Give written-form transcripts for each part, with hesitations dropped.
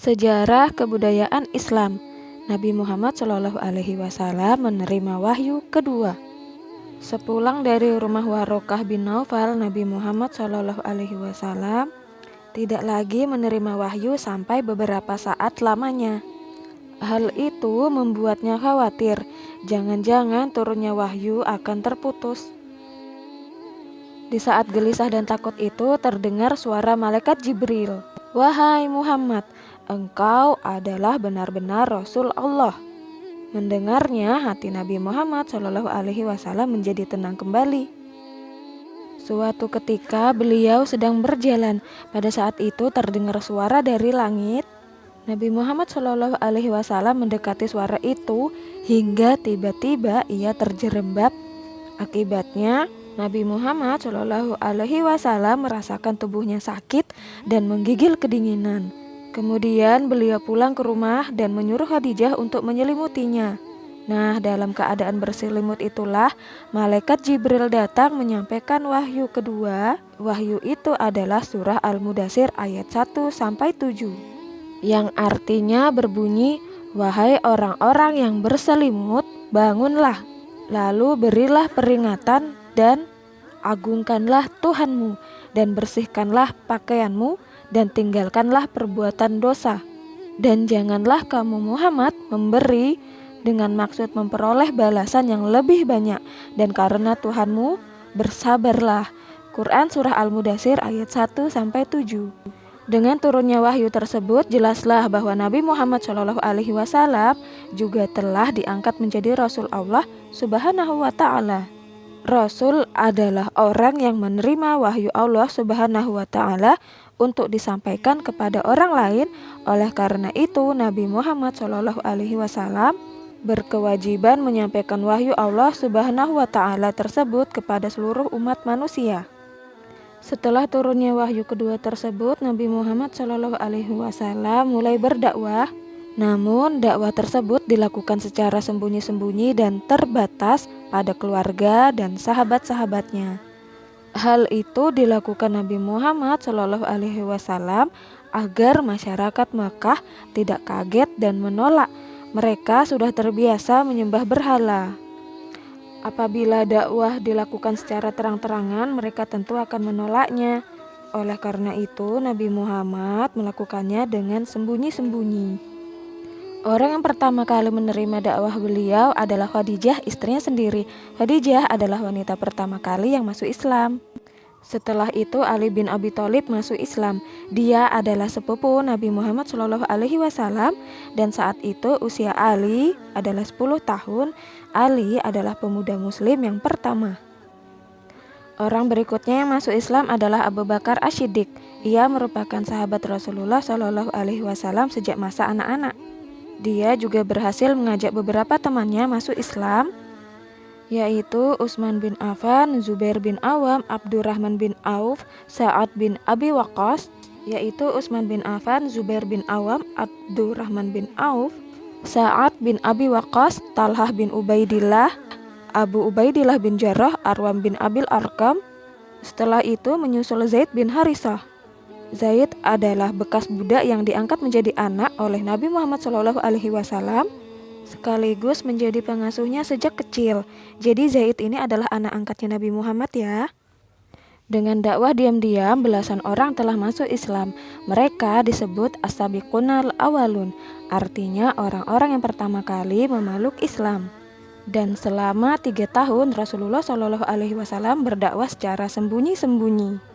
Sejarah kebudayaan Islam. Nabi Muhammad Shallallahu Alaihi Wasallam menerima wahyu kedua. Sepulang dari rumah Warokah bin Naufal, Nabi Muhammad Shallallahu Alaihi Wasallam tidak lagi menerima wahyu sampai beberapa saat lamanya. Hal itu membuatnya khawatir, jangan-jangan turunnya wahyu akan terputus. Di saat gelisah dan takut itu terdengar suara malaikat Jibril. "Wahai Muhammad, engkau adalah benar-benar Rasul Allah." Mendengarnya, hati Nabi Muhammad Shallallahu Alaihi Wasallam menjadi tenang kembali. Suatu ketika beliau sedang berjalan. Pada saat itu terdengar suara dari langit. Nabi Muhammad Shallallahu Alaihi Wasallam mendekati suara itu hingga tiba-tiba ia terjerembab. Akibatnya Nabi Muhammad Shallallahu Alaihi Wasallam merasakan tubuhnya sakit dan menggigil kedinginan. Kemudian beliau pulang ke rumah dan menyuruh Khadijah untuk menyelimutinya. Nah, dalam keadaan berselimut itulah malaikat Jibril datang menyampaikan wahyu kedua. Wahyu itu adalah surah Al-Mudaththir ayat 1-7, yang artinya berbunyi, "Wahai orang-orang yang berselimut, bangunlah, lalu berilah peringatan dan agungkanlah Tuhanmu, dan bersihkanlah pakaianmu, dan tinggalkanlah perbuatan dosa. Dan janganlah kamu Muhammad memberi dengan maksud memperoleh balasan yang lebih banyak, dan karena Tuhanmu bersabarlah." Quran Surah Al-Mudaththir ayat 1-7. Dengan turunnya wahyu tersebut, jelaslah bahwa Nabi Muhammad Shallallahu Alaihi Wasallam juga telah diangkat menjadi Rasul Allah Subhanahu wa Ta'ala. Rasul adalah orang yang menerima wahyu Allah Subhanahu wa Ta'ala untuk disampaikan kepada orang lain. Oleh karena itu, Nabi Muhammad Shallallahu Alaihi Wasallam berkewajiban menyampaikan wahyu Allah Subhanahu wa Ta'ala tersebut kepada seluruh umat manusia. Setelah turunnya wahyu kedua tersebut, Nabi Muhammad Shallallahu Alaihi Wasallam mulai berdakwah. Namun dakwah tersebut dilakukan secara sembunyi-sembunyi dan terbatas pada keluarga dan sahabat-sahabatnya. Hal itu dilakukan Nabi Muhammad Shallallahu Alaihi Wasallam agar masyarakat Makkah tidak kaget dan menolak. Mereka sudah terbiasa menyembah berhala. Apabila dakwah dilakukan secara terang-terangan, mereka tentu akan menolaknya. Oleh karena itu, Nabi Muhammad melakukannya dengan sembunyi-sembunyi. Orang yang pertama kali menerima dakwah beliau adalah Khadijah, istrinya sendiri. Khadijah adalah wanita pertama kali yang masuk Islam. Setelah itu Ali bin Abi Thalib masuk Islam. Dia adalah sepupu Nabi Muhammad Shallallahu Alaihi Wasallam, dan saat itu usia Ali adalah 10 tahun. Ali adalah pemuda muslim yang pertama. Orang berikutnya yang masuk Islam adalah Abu Bakar As-Siddiq. Ia merupakan sahabat Rasulullah Shallallahu Alaihi Wasallam sejak masa anak-anak. Dia juga berhasil mengajak beberapa temannya masuk Islam, yaitu Utsman bin Affan, Zubair bin Awam, Abdurrahman bin Auf, Sa'ad bin Abi Waqqas, yaitu Utsman bin Affan, Zubair bin Awam, Abdurrahman bin Auf, Sa'ad bin Abi Waqqas, Talhah bin Ubaidillah, Abu Ubaidillah bin Jarrah, Arwam bin Abil Arkam. Setelah itu menyusul Zaid bin Harisah. Zaid adalah bekas budak yang diangkat menjadi anak oleh Nabi Muhammad Shallallahu Alaihi Wasallam, sekaligus menjadi pengasuhnya sejak kecil. Jadi Zaid ini adalah anak angkatnya Nabi Muhammad ya. Dengan dakwah diam-diam, belasan orang telah masuk Islam. Mereka disebut as-sabiqunal awalun, artinya orang-orang yang pertama kali memeluk Islam. Dan selama 3 tahun Rasulullah Shallallahu Alaihi Wasallam berdakwah secara sembunyi-sembunyi.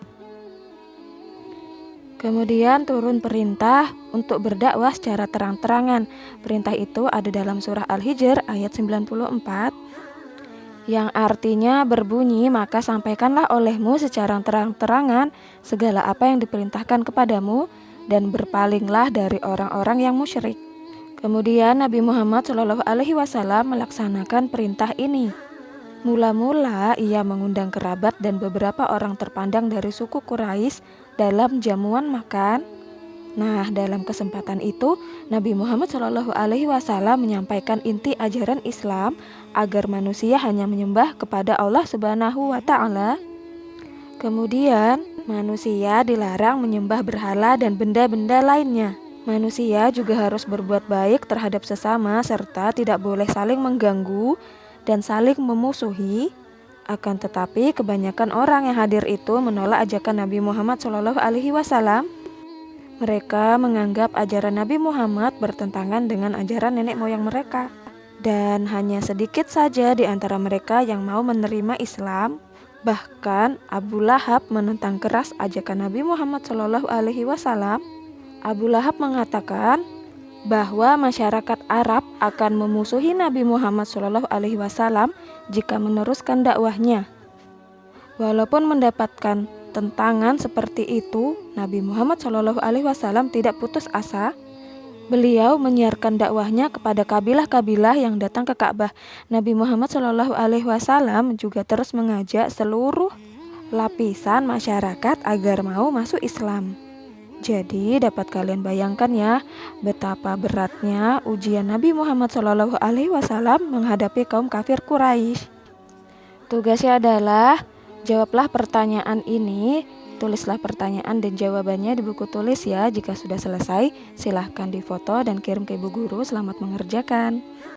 Kemudian turun perintah untuk berdakwah secara terang-terangan. Perintah itu ada dalam surah Al-Hijr ayat 94, yang artinya berbunyi, "Maka sampaikanlah olehmu secara terang-terangan segala apa yang diperintahkan kepadamu, dan berpalinglah dari orang-orang yang musyrik." Kemudian Nabi Muhammad Shallallahu Alaihi Wasallam melaksanakan perintah ini. Mula-mula ia mengundang kerabat dan beberapa orang terpandang dari suku Quraisy dalam jamuan makan. Nah, dalam kesempatan itu Nabi Muhammad Shallallahu Alaihi Wasallam menyampaikan inti ajaran Islam agar manusia hanya menyembah kepada Allah Subhanahu wa Ta'ala. Kemudian manusia dilarang menyembah berhala dan benda-benda lainnya. Manusia juga harus berbuat baik terhadap sesama serta tidak boleh saling mengganggu dan saling memusuhi. Akan tetapi kebanyakan orang yang hadir itu menolak ajakan Nabi Muhammad SAW. Mereka menganggap ajaran Nabi Muhammad bertentangan dengan ajaran nenek moyang mereka. Dan hanya sedikit saja di antara mereka yang mau menerima Islam. Bahkan Abu Lahab menentang keras ajakan Nabi Muhammad SAW. Abu Lahab mengatakan bahwa masyarakat Arab akan memusuhi Nabi Muhammad SAW jika meneruskan dakwahnya. Walaupun mendapatkan tentangan seperti itu, Nabi Muhammad SAW tidak putus asa. Beliau menyiarkan dakwahnya kepada kabilah-kabilah yang datang ke Ka'bah. Nabi Muhammad SAW juga terus mengajak seluruh lapisan masyarakat agar mau masuk Islam. Jadi dapat kalian bayangkan ya betapa beratnya ujian Nabi Muhammad SAW menghadapi kaum kafir Quraisy. Tugasnya adalah jawablah pertanyaan ini. Tulislah pertanyaan dan jawabannya di buku tulis ya. Jika sudah selesai, silahkan difoto dan kirim ke ibu guru. Selamat mengerjakan.